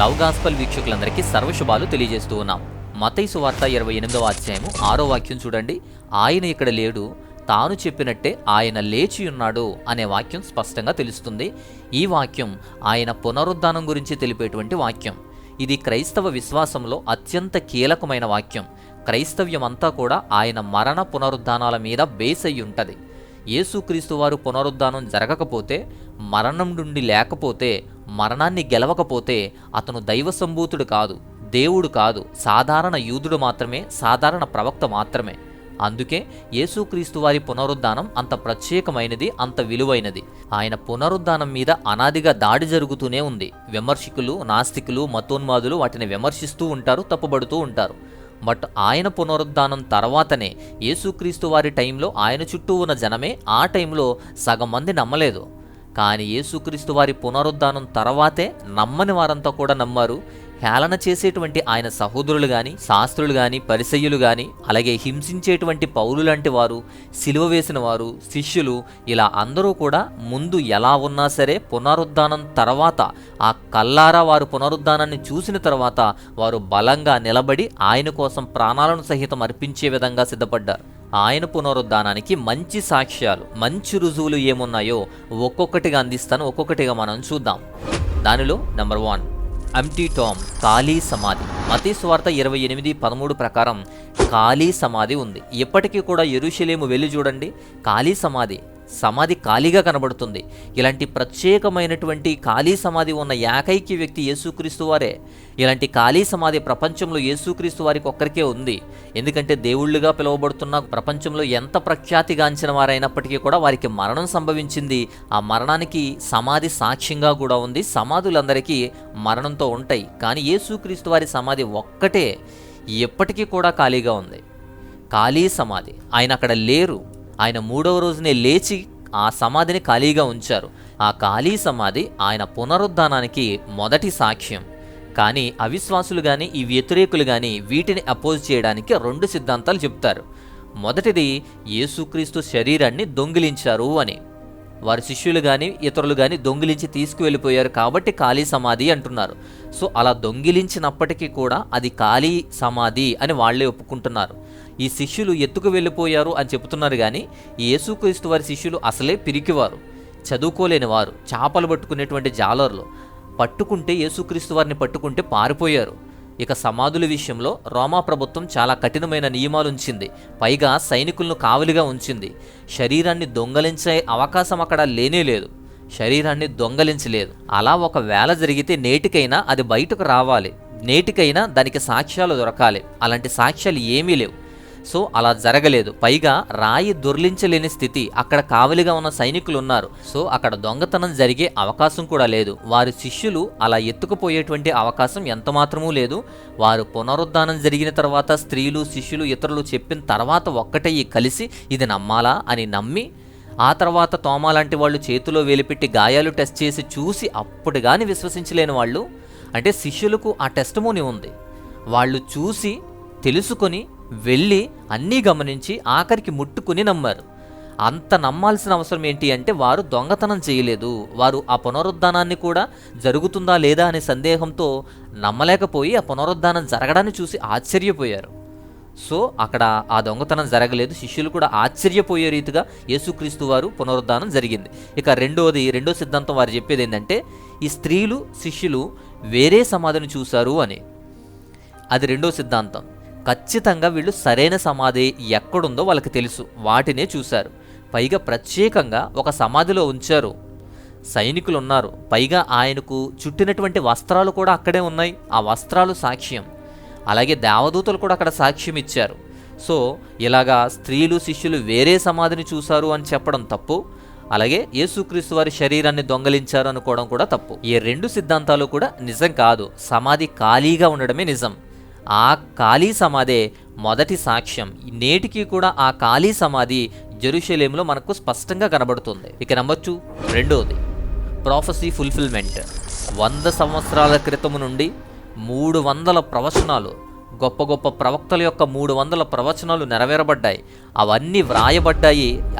Love gospel వీక్షకులందరికీ సర్వశుభాలు తెలియజేస్తూ ఉన్నాం. మత్తయి సువార్త 28వ అధ్యాయము 6వ వాక్యం చూడండి. ఆయన ఇక్కడ లేడు, తాను చెప్పినట్టే ఆయన లేచి ఉన్నాడు అనే వాక్యం స్పష్టంగా తెలుస్తుంది. ఈ వాక్యం ఆయన పునరుద్ధానం గురించి తెలిపేటువంటి వాక్యం. ఇది క్రైస్తవ విశ్వాసంలో అత్యంత కీలకమైన వాక్యం. క్రైస్తవ్యం అంతా కూడా ఆయన మరణ పునరుద్ధానాల మీద బేస్ అయి ఉంటుంది. యేసుక్రీస్తు వారు పునరుద్ధానం జరగకపోతే, మరణం నుండి లేకపోతే, మరణాన్ని గెలవకపోతే అతను దైవ సంభూతుడు కాదు, దేవుడు కాదు, సాధారణ యూదుడు మాత్రమే, సాధారణ ప్రవక్త మాత్రమే. అందుకే యేసుక్రీస్తు వారి పునరుద్ధానం అంత ప్రత్యేకమైనది, అంత విలువైనది. ఆయన పునరుద్ధానం మీద అనాదిగా దాడి జరుగుతూనే ఉంది. విమర్శకులు, నాస్తికులు, మతోన్మాదులు వాటిని విమర్శిస్తూ ఉంటారు, తప్పుబడుతూ ఉంటారు. బట్ ఆయన పునరుద్ధానం తర్వాతనే, యేసుక్రీస్తు వారి టైంలో ఆయన చుట్టూ ఉన్న జనమే ఆ టైంలో సగం మంది నమ్మలేదు. కానీ యేసుక్రీస్తు వారి పునరుద్ధానం తర్వాతే నమ్మని వారంతా కూడా నమ్మారు. హేళన చేసేటువంటి ఆయన సహోదరులు కానీ, శాస్త్రులు కానీ, పరిసయ్యులు కానీ, అలాగే హింసించేటువంటి పౌలు లాంటి వారు, సిలువ వేసిన వారు, శిష్యులు, ఇలా అందరూ కూడా ముందు ఎలా ఉన్నా సరే పునరుద్ధానం తర్వాత, ఆ కల్లారా వారు పునరుద్ధానాన్ని చూసిన తర్వాత వారు బలంగా నిలబడి ఆయన కోసం ప్రాణాలను సహితం అర్పించే విధంగా సిద్ధపడ్డారు. ఆయన పునరుద్ధానానికి మంచి సాక్ష్యాలు, మంచి రుజువులు ఏమున్నాయో ఒక్కొక్కటిగా అందిస్తాను. ఒక్కొక్కటిగా మనం చూద్దాం. దానిలో నెంబర్ 1, ఎంప్టీ టామ్, ఖాళీ సమాధి. మత్తయి సువార్త 28:13 ప్రకారం ఖాళీ సమాధి ఉంది. ఇప్పటికీ కూడా యెరూషలేము వెళ్ళి చూడండి, ఖాళీ సమాధి ఖాళీగా కనబడుతుంది. ఇలాంటి ప్రత్యేకమైనటువంటి ఖాళీ సమాధి ఉన్న ఏకైక వ్యక్తి యేసుక్రీస్తు వారే. ఇలాంటి ఖాళీ సమాధి ప్రపంచంలో యేసుక్రీస్తు వారికి ఒక్కరికే ఉంది. ఎందుకంటే దేవుళ్ళుగా పిలువబడుతున్న ప్రపంచంలో ఎంత ప్రఖ్యాతిగాంచిన వారైనప్పటికీ కూడా వారికి మరణం సంభవించింది. ఆ మరణానికి సమాధి సాక్ష్యంగా కూడా ఉంది. సమాధులందరికీ మరణంతో ఉంటాయి, కానీ యేసుక్రీస్తు వారి సమాధి ఒక్కటే ఎప్పటికీ కూడా ఖాళీగా ఉంది. ఖాళీ సమాధి. ఆయన అక్కడ లేరు. ఆయన 3వ రోజునే లేచి ఆ సమాధిని ఖాళీగా ఉంచారు. ఆ ఖాళీ సమాధి ఆయన పునరుద్ధానానికి మొదటి సాక్ష్యం. కానీ అవిశ్వాసులు కానీ, ఈ వ్యతిరేకులు కానీ వీటిని అపోజ్ చేయడానికి 2 సిద్ధాంతాలు చెప్తారు. మొదటిది, యేసుక్రీస్తు శరీరాన్ని దొంగిలించారు అని. వారి శిష్యులు కానీ, ఇతరులు కానీ దొంగిలించి తీసుకువెళ్ళిపోయారు కాబట్టి ఖాళీ సమాధి అంటున్నారు. సో అలా దొంగిలించినప్పటికీ కూడా అది ఖాళీ సమాధి అని వాళ్లే ఒప్పుకుంటున్నారు. ఈ శిష్యులు ఎత్తుకు వెళ్ళిపోయారు అని చెబుతున్నారు. కానీ యేసుక్రీస్తు వారి శిష్యులు అసలే పిరికివారు, చదువుకోలేని వారు, చేపలు పట్టుకునేటువంటి జాలర్లు. పట్టుకుంటే, యేసుక్రీస్తు వారిని పట్టుకుంటే పారిపోయారు. ఇక సమాధుల విషయంలో రోమా ప్రభుత్వం చాలా కఠినమైన నియమాలు ఉంచింది. పైగా సైనికులను కావలిగా ఉంచింది. శరీరాన్ని దొంగలించే అవకాశం అక్కడ లేనేలేదు. శరీరాన్ని దొంగలించలేదు. అలా ఒకవేళ జరిగితే నేటికైనా అది బయటకు రావాలి, నేటికైనా దానికి సాక్ష్యాలు దొరకాలి. అలాంటి సాక్ష్యాలు ఏమీ లేవు. సో అలా జరగలేదు. పైగా రాయి దొర్లించలేని స్థితి. అక్కడ కావలిగా ఉన్న సైనికులు ఉన్నారు. సో అక్కడ దొంగతనం జరిగే అవకాశం కూడా లేదు. వారి శిష్యులు అలా ఎత్తుకుపోయేటువంటి అవకాశం ఎంతమాత్రమూ లేదు. వారు పునరుద్ధానం జరిగిన తర్వాత స్త్రీలు, శిష్యులు, ఇతరులు చెప్పిన తర్వాత ఒక్కటయ్యి కలిసి ఇది నమ్మాలా అని నమ్మి, ఆ తర్వాత తోమా లాంటి వాళ్ళు చేతిలో వేలిపెట్టి గాయాలు టెస్ట్ చేసి చూసి అప్పుడు కానీ విశ్వసించలేని వాళ్ళు. అంటే శిష్యులకు ఆ టెస్టిమోనీ ఉంది. వాళ్ళు చూసి, తెలుసుకొని, వెళ్ళి, అన్నీ గమనించి ఆఖరికి ముట్టుకుని నమ్మారు. అంత నమ్మాల్సిన అవసరం ఏంటి అంటే వారు దొంగతనం చేయలేదు. వారు ఆ పునరుద్ధానాన్ని కూడా జరుగుతుందా లేదా అనే సందేహంతో నమ్మలేకపోయి ఆ పునరుద్ధానం జరగడాన్ని చూసి ఆశ్చర్యపోయారు. సో అక్కడ ఆ దొంగతనం జరగలేదు. శిష్యులు కూడా ఆశ్చర్యపోయే రీతిగా యేసుక్రీస్తు వారు పునరుద్ధానం జరిగింది. ఇక రెండో సిద్ధాంతం వారు చెప్పేది ఏంటంటే, ఈ స్త్రీలు, శిష్యులు వేరే సమాధిని చూశారు అని. అది రెండో సిద్ధాంతం. ఖచ్చితంగా వీళ్ళు సరైన సమాధి ఎక్కడుందో వాళ్ళకి తెలుసు, వాటినే చూశారు. పైగా ప్రత్యేకంగా ఒక సమాధిలో ఉంచారు. సైనికులు ఉన్నారు. పైగా ఆయనకు చుట్టినటువంటి వస్త్రాలు కూడా అక్కడే ఉన్నాయి. ఆ వస్త్రాలు సాక్ష్యం. అలాగే దేవదూతలు కూడా అక్కడ సాక్ష్యం ఇచ్చారు. సో ఇలాగా స్త్రీలు, శిష్యులు వేరే సమాధిని చూశారు అని చెప్పడం తప్పు. అలాగే యేసుక్రీస్తు వారి శరీరాన్ని దొంగలించారు అనుకోవడం కూడా తప్పు. ఈ 2 సిద్ధాంతాలు కూడా నిజం కాదు. సమాధి ఖాళీగా ఉండడమే నిజం. ఆ ఖాళీ సమాధే మొదటి సాక్ష్యం. నేటికి కూడా ఆ ఖాళీ సమాధి జెరూషలేములో మనకు స్పష్టంగా కనబడుతుంది. ఇక నెంబర్ 2, రెండోది, ప్రాఫెసీ ఫుల్ఫిల్మెంట్. 100 సంవత్సరాల క్రితం నుండి 300 ప్రవచనాలు, గొప్ప గొప్ప ప్రవక్తల యొక్క 300 ప్రవచనాలు నెరవేరబడ్డాయి.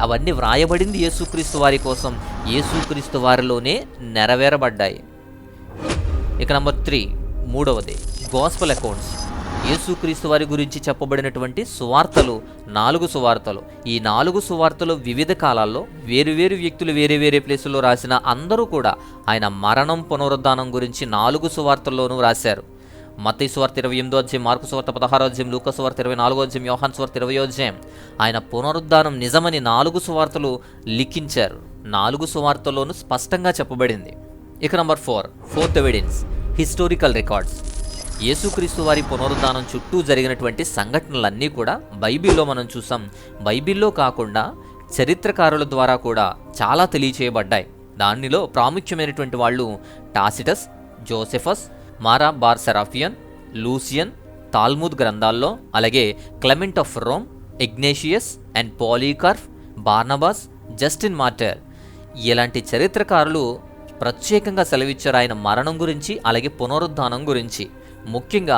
అవన్నీ వ్రాయబడింది యేసుక్రీస్తు వారి కోసం, యేసుక్రీస్తు వారిలోనే నెరవేరబడ్డాయి. ఇక నెంబర్ 3, మూడవది గాస్పెల్ అకౌంట్స్. యేసుక్రీస్తు వారి గురించి చెప్పబడినటువంటి సువార్తలు 4 సువార్తలు. ఈ 4 సువార్తలు వివిధ కాలాల్లో వేరువేరు వ్యక్తులు వేరే వేరే ప్లేసుల్లో రాసిన అందరూ కూడా ఆయన మరణం పునరుద్ధానం గురించి 4 సువార్తల్లోనూ రాశారు. మత్తయి సువార్త 28వ అధ్యాయం, మార్కు సువార్త 16వ అధ్యాయం, లూకా సువార్త 24వ అధ్యాయం, యోహాను సువార్త 20వ అధ్యాయం. ఆయన పునరుద్ధానం నిజమని 4 సువార్తలు లిఖించారు. 4 సువార్తల్లోనూ స్పష్టంగా చెప్పబడింది. ఇక number 4th evidence, historical records. యేసుక్రీస్తు వారి పునరుద్ధానం చుట్టూ జరిగినటువంటి సంఘటనలన్నీ కూడా బైబిల్లో మనం చూసాం. బైబిల్లో కాకుండా చరిత్రకారుల ద్వారా కూడా చాలా తెలియచేయబడ్డాయి. దానిలో ప్రాముఖ్యమైనటువంటి వాళ్ళు Tacitus, Josephus, Mara Bar Serapion, Lucian, Talmud గ్రంథాల్లో, అలాగే Clement of Rome, Ignatius and Polycarp, Barnabas, Justin Martyr ఇలాంటి చరిత్రకారులు ప్రత్యేకంగా సెలవిచ్చారు ఆయన మరణం గురించి, అలాగే పునరుద్ధానం గురించి. ముఖ్యంగా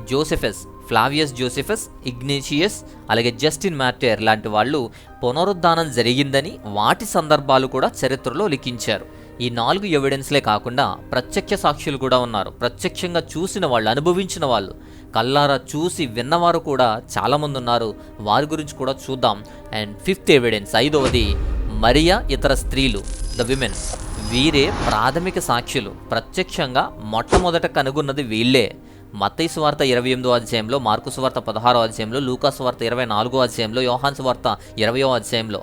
జోసెఫస్, ఫ్లావియస్ జోసెఫస్, ఇగ్నేషియస్, అలాగే జస్టిన్ మార్టర్ లాంటి వాళ్ళు పునరుద్ధానం జరిగిందని వాటి సందర్భాలు కూడా చరిత్రలో లిఖించారు. ఈ 4 ఎవిడెన్స్లే కాకుండా ప్రత్యక్ష సాక్షులు కూడా ఉన్నారు. ప్రత్యక్షంగా చూసిన వాళ్ళు, అనుభవించిన వాళ్ళు, కల్లారా చూసి విన్నవారు కూడా చాలామంది ఉన్నారు. వారి గురించి కూడా చూద్దాం. అండ్ 5th ఎవిడెన్స్, 5వది మరియా ఇతర స్త్రీలు, ద విమెన్. వీరే ప్రాథమిక సాక్షులు. ప్రత్యక్షంగా మొట్టమొదట కనుగొన్నది వీళ్ళే. మత్తయి సువార్త 28వ అధ్యాయంలో, మార్కు సువార్త 16వ అధ్యాయంలో, లూకా సువార్త 24వ అధ్యాయంలో, యోహాను సువార్త 20వ అధ్యాయంలో.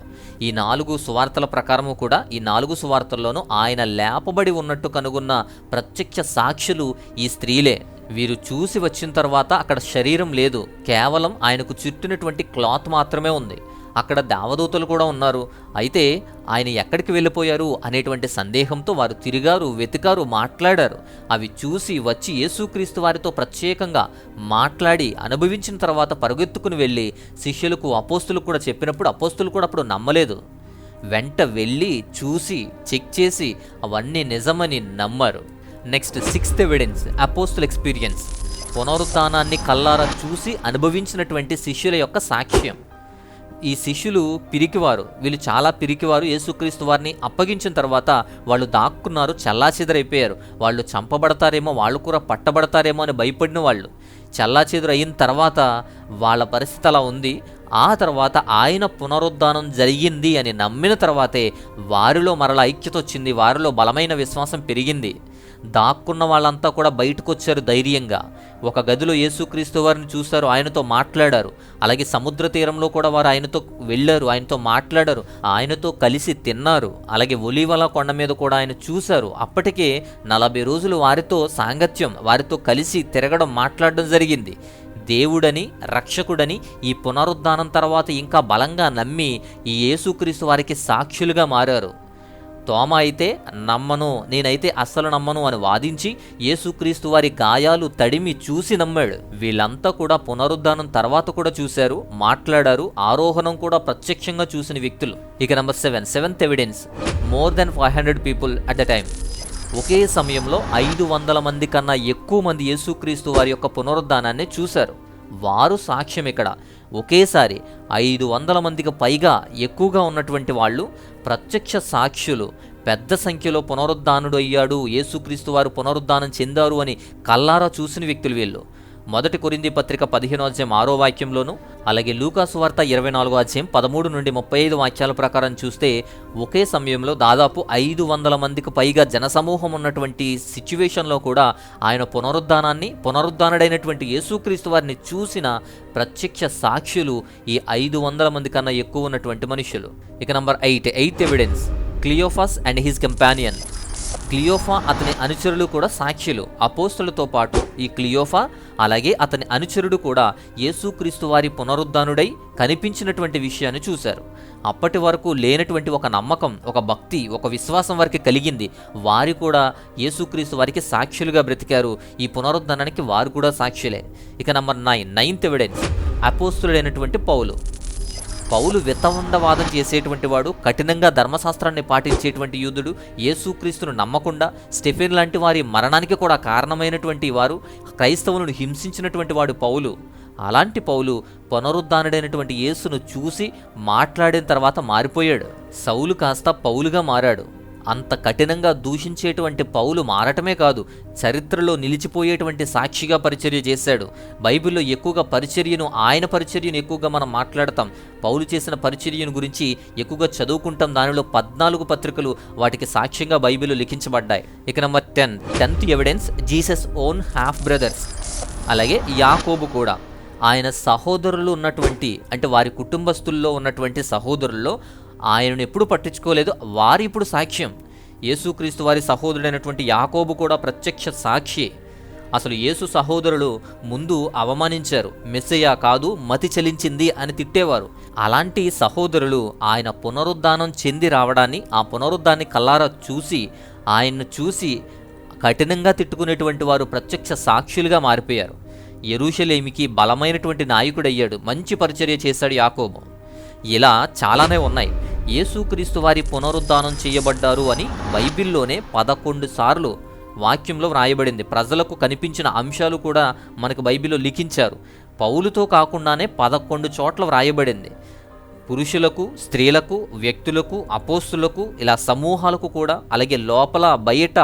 ఈ 4 సువార్తల ప్రకారము కూడా ఈ 4 సువార్తల్లోనూ ఆయన లేపబడి ఉన్నట్టు కనుగొన్న ప్రత్యక్ష సాక్షులు ఈ స్త్రీలే. వీరు చూసి వచ్చిన తర్వాత అక్కడ శరీరం లేదు, కేవలం ఆయనకు చుట్టినటువంటి క్లాత్ మాత్రమే ఉంది. అక్కడ దేవదూతలు కూడా ఉన్నారు. అయితే ఆయన ఎక్కడికి వెళ్ళిపోయారు అనేటువంటి సందేహంతో వారు తిరిగారు, వెతికారు, మాట్లాడారు. అవి చూసి వచ్చి యేసుక్రీస్తు వారితో ప్రత్యేకంగా మాట్లాడి అనుభవించిన తర్వాత పరుగెత్తుకుని వెళ్ళి శిష్యులకు, అపోస్తులకు కూడా చెప్పినప్పుడు అపోస్తులు కూడా అప్పుడు నమ్మలేదు. వెంట వెళ్ళి చూసి చెక్ చేసి అవన్నీ నిజమని నమ్మారు. Next 6th evidence, apostle experience. పునరుద్ధానాన్ని కల్లారా చూసి అనుభవించినటువంటి శిష్యుల యొక్క సాక్ష్యం. ఈ శిష్యులు పిరికివారు, వీళ్ళు చాలా పిరికివారు. యేసుక్రీస్తు వారిని అప్పగించిన తర్వాత వాళ్ళు దాక్కున్నారు, చల్లాచెదరైపోయారు. వాళ్ళు చంపబడతారేమో, వాళ్ళు కూడా పట్టబడతారేమో అని భయపడిన వాళ్ళు. చల్లాచెదురు అయిన తర్వాత వాళ్ళ పరిస్థితి అలా ఉంది. ఆ తర్వాత ఆయన పునరుద్ధానం జరిగింది అని నమ్మిన తర్వాతే వారిలో మరల ఐక్యత వచ్చింది, వారిలో బలమైన విశ్వాసం పెరిగింది. దాక్కున్న వాళ్ళంతా కూడా బయటకు వచ్చారు ధైర్యంగా. ఒక గదిలో యేసుక్రీస్తు వారిని చూశారు, ఆయనతో మాట్లాడారు. అలాగే సముద్ర తీరంలో కూడా వారు ఆయనతో వెళ్ళారు, ఆయనతో మాట్లాడారు, ఆయనతో కలిసి తిన్నారు. అలాగే ఒలీవల కొండ మీద కూడా ఆయన చూశారు. అప్పటికే 40 రోజులు వారితో సాంగత్యం, వారితో కలిసి తిరగడం, మాట్లాడడం జరిగింది. దేవుడని, రక్షకుడని ఈ పునరుద్ధానం తర్వాత ఇంకా బలంగా నమ్మి ఈ యేసుక్రీస్తు వారికి సాక్షులుగా మారారు. తోమ అయితే నమ్మను, నేనైతే అస్సలు నమ్మను అని వాదించి యేసుక్రీస్తు వారి గాయాలు తడిమి చూసి నమ్మాడు. వీళ్ళంతా కూడా పునరుద్ధానం తర్వాత కూడా చూశారు, మాట్లాడారు, ఆరోహణం కూడా ప్రత్యక్షంగా చూసిన వ్యక్తులు. ఇక number 7th evidence, more than 500 people at the time. ఒకే సమయంలో 500 మంది కన్నా ఎక్కువ మంది యేసుక్రీస్తు వారి యొక్క పునరుద్ధానాన్ని చూశారు. వారు సాక్ష్యం. ఇక్కడ ఒకేసారి 500 మందికి పైగా ఎక్కువగా ఉన్నటువంటి వాళ్ళు ప్రత్యక్ష సాక్షులు. పెద్ద సంఖ్యలో పునరుద్ధానుడు అయ్యాడు, యేసుక్రీస్తు వారు పునరుద్ధానం చెందారు అని కల్లారా చూసిన వ్యక్తులు వీళ్ళు. 1 కొరింథీ పత్రిక 15వ అధ్యాయం 6వ వాక్యంలోను, అలాగే లూకా సువార్త 24వ అధ్యాయం 13 నుండి 35 వాక్యాల ప్రకారం చూస్తే ఒకే సమయంలో దాదాపు 500 మందికి పైగా జనసమూహం ఉన్నటువంటి సిచ్యువేషన్లో కూడా ఆయన పునరుద్ధానుడైనటువంటి యేసుక్రీస్తు వారిని చూసిన ప్రత్యక్ష సాక్షులు ఈ 500 మంది కన్నా ఎక్కువ ఉన్నటువంటి మనుషులు. ఇక number 8th evidence, Cleopas and his companion. Cleopas, అతని అనుచరులు కూడా సాక్షులు. అపోస్తులతో పాటు ఈ క్లియోఫా అలాగే అతని అనుచరుడు కూడా యేసుక్రీస్తు వారి పునరుద్ధానుడై కనిపించినటువంటి విషయాన్ని చూశారు. అప్పటి వరకు లేనటువంటి ఒక నమ్మకం, ఒక భక్తి, ఒక విశ్వాసం వారికి కలిగింది. వారు కూడా యేసుక్రీస్తు వారికి సాక్షులుగా బ్రతికారు. ఈ పునరుద్ధానానికి వారు కూడా సాక్షులే. ఇక నంబర్ 9th ఎవిడెన్స్, అపోస్తులుడైనటువంటి పౌలు. పౌలు వితండవాదం చేసేటువంటి వాడు, కఠినంగా ధర్మశాస్త్రాన్ని పాటించేటువంటి యూదుడు. యేసుక్రీస్తును నమ్మకుండా స్టెఫెన్ లాంటి వారి మరణానికి కూడా కారణమైనటువంటి వారు, క్రైస్తవులను హింసించినటువంటి వాడు పౌలు. అలాంటి పౌలు పునరుద్ధానుడైనటువంటి యేసును చూసి మాట్లాడిన తర్వాత మారిపోయాడు. సౌలు కాస్త పౌలుగా మారాడు. అంత కఠినంగా దూషించేటువంటి పౌలు మారటమే కాదు, చరిత్రలో నిలిచిపోయేటువంటి సాక్షిగా పరిచర్య చేశాడు. బైబిల్లో ఎక్కువగా ఆయన పరిచర్యను ఎక్కువగా మనం మాట్లాడతాం. పౌలు చేసిన పరిచర్యను గురించి ఎక్కువగా చదువుకుంటాం. దానిలో 14 పత్రికలు వాటికి సాక్ష్యంగా బైబిల్లో లిఖించబడ్డాయి. ఇక number 10th evidence, Jesus own half brothers. అలాగే యాకోబు కూడా ఆయన సహోదరులు ఉన్నటువంటి, అంటే వారి కుటుంబస్తుల్లో ఉన్నటువంటి సహోదరుల్లో ఆయనను ఎప్పుడు పట్టించుకోలేదు. వారి ఇప్పుడు సాక్ష్యం. యేసుక్రీస్తు వారి సహోదరుడైనటువంటి యాకోబు కూడా ప్రత్యక్ష సాక్షి. అసలు యేసు సహోదరులు ముందు అవమానించారు, మెస్సయ్య కాదు మతి చలించింది అని తిట్టేవారు. అలాంటి సహోదరులు ఆయన పునరుద్ధానం చెంది రావడాన్ని, ఆ పునరుద్ధాన్ని కల్లారా చూసి ఆయన్ను చూసి కఠినంగా తిట్టుకునేటువంటి వారు ప్రత్యక్ష సాక్షులుగా మారిపోయారు. యెరూషలేమికి బలమైనటువంటి నాయకుడయ్యాడు. మంచి పరిచర్య చేశాడు యాకోబు. ఇలా చాలానే ఉన్నాయి. యేసుక్రీస్తు వారి పునరుద్ధానం చేయబడ్డారు అని బైబిల్లోనే 11 సార్లు వాక్యంలో వ్రాయబడింది. ప్రజలకు కనిపించిన అంశాలు కూడా మనకు బైబిల్లో లిఖించారు. పౌలుతో కాకుండానే 11 చోట్ల వ్రాయబడింది. పురుషులకు, స్త్రీలకు, వ్యక్తులకు, అపోస్తులకు, ఇలా సమూహాలకు కూడా, అలాగే లోపల బయట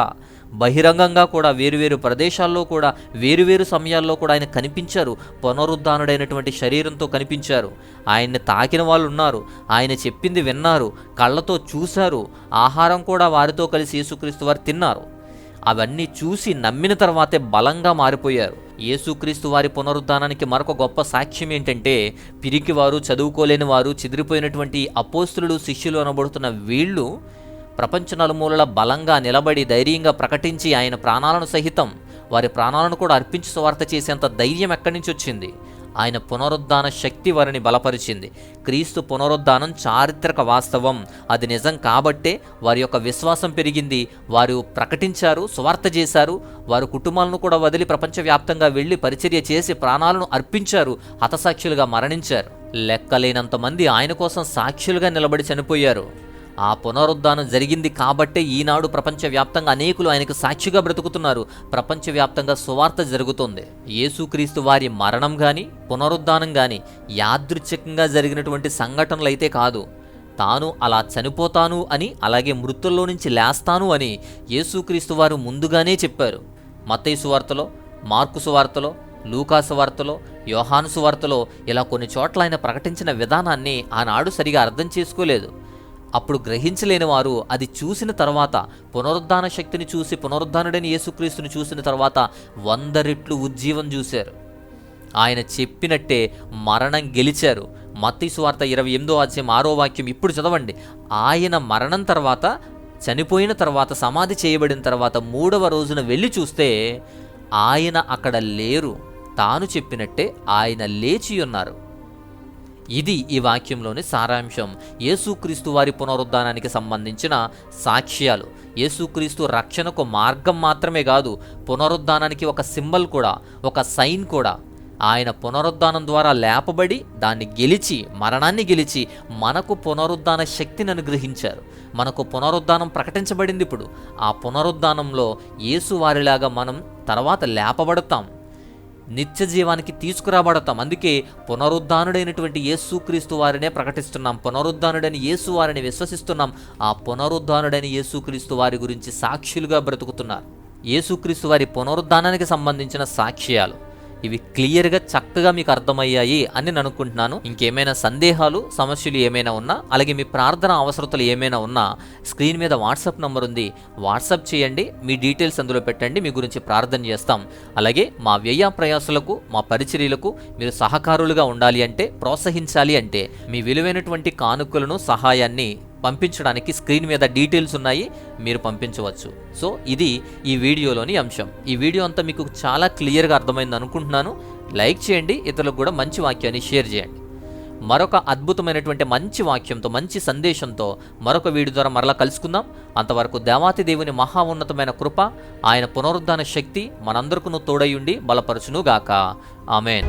బహిరంగంగా కూడా వేరువేరు ప్రదేశాల్లో కూడా వేరువేరు సమయాల్లో కూడా ఆయన కనిపించారు. పునరుద్ధానుడైనటువంటి శరీరంతో కనిపించారు. ఆయన్ని తాకిన వాళ్ళు ఉన్నారు, ఆయన చెప్పింది విన్నారు, కళ్ళతో చూశారు, ఆహారం కూడా వారితో కలిసి యేసుక్రీస్తు వారు తిన్నారు. అవన్నీ చూసి నమ్మిన తర్వాతే బలంగా మారిపోయారు. యేసుక్రీస్తు వారి పునరుద్ధానానికి మరొక గొప్ప సాక్ష్యం ఏంటంటే, పిరికివారు, చదువుకోలేని వారు, చెదిరిపోయినటువంటి అపోస్తులు, శిష్యులు అనబడుతున్న వీళ్ళు ప్రపంచ నలుమూలల బలంగా నిలబడి ధైర్యంగా ప్రకటించి ఆయన ప్రాణాలను సహితం వారి ప్రాణాలను కూడా అర్పించి సువార్త చేసేంత ధైర్యం ఎక్కడి నుంచి వచ్చింది? ఆయన పునరుద్ధాన శక్తి వారిని బలపరిచింది. క్రీస్తు పునరుద్ధానం చారిత్రక వాస్తవం. అది నిజం కాబట్టే వారి యొక్క విశ్వాసం పెరిగింది. వారు ప్రకటించారు, సువార్త చేశారు. వారు కుటుంబాలను కూడా వదిలి ప్రపంచవ్యాప్తంగా వెళ్ళి పరిచర్య చేసి ప్రాణాలను అర్పించారు. హతసాక్షులుగా మరణించారు. లెక్కలేనంత మంది ఆయన కోసం సాక్షులుగా నిలబడి చనిపోయారు. ఆ పునరుద్ధానం జరిగింది కాబట్టే ఈనాడు ప్రపంచవ్యాప్తంగా అనేకులు ఆయనకు సాక్షిగా బ్రతుకుతున్నారు. ప్రపంచవ్యాప్తంగా సువార్త జరుగుతుంది. యేసుక్రీస్తు వారి మరణం కానీ పునరుద్ధానం కానీ యాదృచ్ఛికంగా జరిగినటువంటి సంఘటనలు అయితే కాదు. తాను అలా చనిపోతాను అని, అలాగే మృతుల్లో నుంచి లేస్తాను అని యేసుక్రీస్తు వారు ముందుగానే చెప్పారు. మత్తయి సువార్తలో, మార్కు సువార్తలో, లూకా సువార్తలో, యోహాను సువార్తలో ఇలా కొన్ని చోట్ల ఆయన ప్రకటించిన విధానాన్ని ఆనాడు సరిగా అర్థం చేసుకోలేదు. అప్పుడు గ్రహించలేని వారు అది చూసిన తర్వాత, పునరుద్ధాన శక్తిని చూసి పునరుద్ధానుడైన యేసుక్రీస్తుని చూసిన తర్వాత 100 రెట్లు ఉజ్జీవం చూశారు. ఆయన చెప్పినట్టే మరణం గెలిచారు. మత్తయి సువార్త 28వ అధ్యాయం 6వ వాక్యం ఇప్పుడు చదవండి. ఆయన మరణం తర్వాత, చనిపోయిన తర్వాత, సమాధి చేయబడిన తర్వాత 3వ రోజున వెళ్ళి చూస్తే ఆయన అక్కడ లేరు. తాను చెప్పినట్టే ఆయన లేచి ఉన్నారు. ఇది ఈ వాక్యంలోని సారాంశం. యేసుక్రీస్తు వారి పునరుద్ధానానికి సంబంధించిన సాక్ష్యాలు. యేసుక్రీస్తు రక్షణకు మార్గం మాత్రమే కాదు, పునరుద్ధానానికి ఒక సింబల్ కూడా, ఒక సైన్ కూడా. ఆయన పునరుద్ధానం ద్వారా లేపబడి దాన్ని గెలిచి, మరణాన్ని గెలిచి మనకు పునరుద్ధాన శక్తిని అనుగ్రహించారు. మనకు పునరుద్ధానం ప్రకటించబడింది. ఇప్పుడు ఆ పునరుద్ధానంలో యేసు వారిలాగా మనం తర్వాత లేపబడతాం, నిత్య జీవానికి తీసుకురాబడతాం. అందుకే పునరుద్ధానుడైనటువంటి యేసుక్రీస్తు వారినే ప్రకటిస్తున్నాం. పునరుద్ధానుడైన యేసు వారిని విశ్వసిస్తున్నాం. ఆ పునరుద్ధానుడైన యేసుక్రీస్తు వారి గురించి సాక్షులుగా బ్రతుకుతున్నారు. యేసుక్రీస్తు వారి పునరుద్ధానానికి సంబంధించిన సాక్ష్యాలు ఇవి క్లియర్గా చక్కగా మీకు అర్థమయ్యాయి అని నేను అనుకుంటున్నాను. ఇంకేమైనా సందేహాలు, సమస్యలు ఏమైనా ఉన్నా, అలాగే మీ ప్రార్థన అవసరతలు ఏమైనా ఉన్నా స్క్రీన్ మీద వాట్సాప్ నంబర్ ఉంది, వాట్సాప్ చేయండి. మీ డీటెయిల్స్ అందులో పెట్టండి, మీ గురించి ప్రార్థన చేస్తాం. అలాగే మా వ్యయ ప్రయాసలకు, మా పరిచర్యలకు మీరు సహకారులుగా ఉండాలి అంటే, ప్రోత్సహించాలి అంటే మీ విలువైనటువంటి కానుకలను, సహాయాన్ని పంపించడానికి స్క్రీన్ మీద డీటెయిల్స్ ఉన్నాయి, మీరు పంపించవచ్చు. సో ఇది ఈ వీడియోలోని అంశం. ఈ వీడియో అంతా మీకు చాలా క్లియర్గా అర్థమైంది అనుకుంటున్నాను. లైక్ చేయండి, ఇతరులకు కూడా మంచి వాక్యాన్ని షేర్ చేయండి. మరొక అద్భుతమైనటువంటి మంచి వాక్యంతో, మంచి సందేశంతో మరొక వీడియో ద్వారా మరలా కలుసుకుందాం. అంతవరకు దేవాతి దేవుని మహా ఉన్నతమైన కృప, ఆయన పునరుద్ధాన శక్తి మనందరికీ తోడయుండి బలపరచును గాక. ఆమేన్.